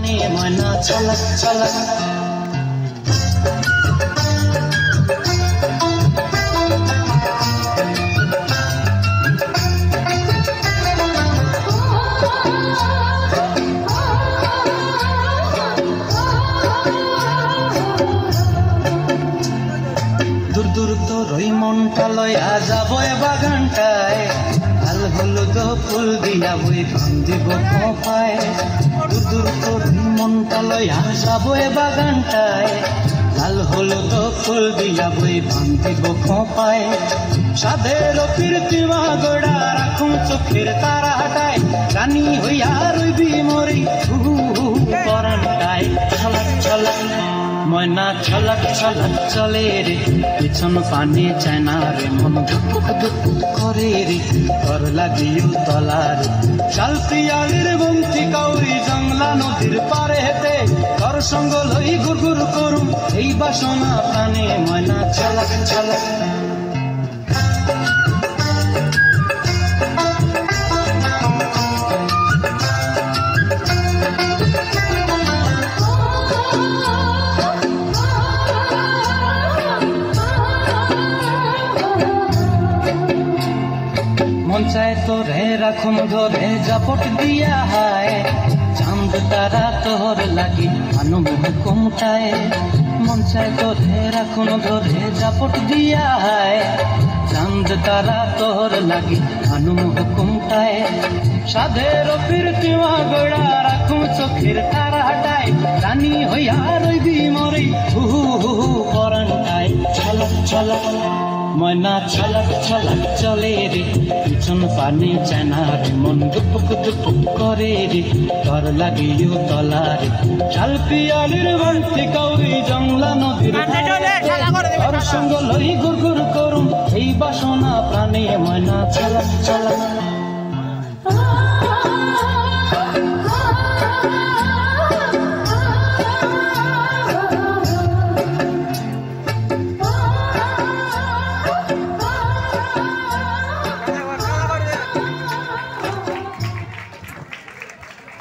প্রাণে ময়না ছলক ছলক। দূর দূর তোর ওই মনটা লয়া যাব বাগানটায়, লাল হলুদ ফুল দিয়া বই বান্ধিব খোঁপায়। দূর দূর তোর ওই মনটা লয়া যাব বাগানটায়, লাল হলুদ ফুল দিয়া বই বান্ধিব খোঁপায়। সাধের কীর্তিমা গোড়া রাখুন চোখের তারাটায়, রানী হইয়া রইবি মরি পরানটায়। ছলক ছলক ময়না ছলক ছলক চলে রে, পিছন পানি চায় না রে, মন ধুপুক ধুপুক করে রে, তোর লাগিও তলার। শাল পিয়ালির বংশী কাউরি জংলা নদীর পারে হেতে, তোর সঙ্গ লই গুর গুর করুম এই বাসনা প্রাণে ময়না ছলক ছলক। মন চায় তোরে রাখুন ধরে জাপট দিয়া হায়, চাঁদ তারা তোর লাগি আনুমোহ কমটায়। মন চায় তোরে রাখুন ধরে জাপট দিয়া হায়, চাঁদ তারা তোর লাগি আনুমোহ কমটায়। সাধের কীর্তিমা গোড়া রাখুন চোখের তারাটায়, রানী হইয়া রইবি মরি পরানটায়। ছলক ছলক ময়না ছলক ছলক চলে রে, পিছন পানি চায় না রে, মন দুপুক দুপুক করে রে, তোর লাগিও তলার। শাল পিয়ালির বংশী কাউরি জংলা নদীর তোর সঙ্গ লই গুর গুর করুম এই বাসনা প্রাণে ময়না ছলক ছলক।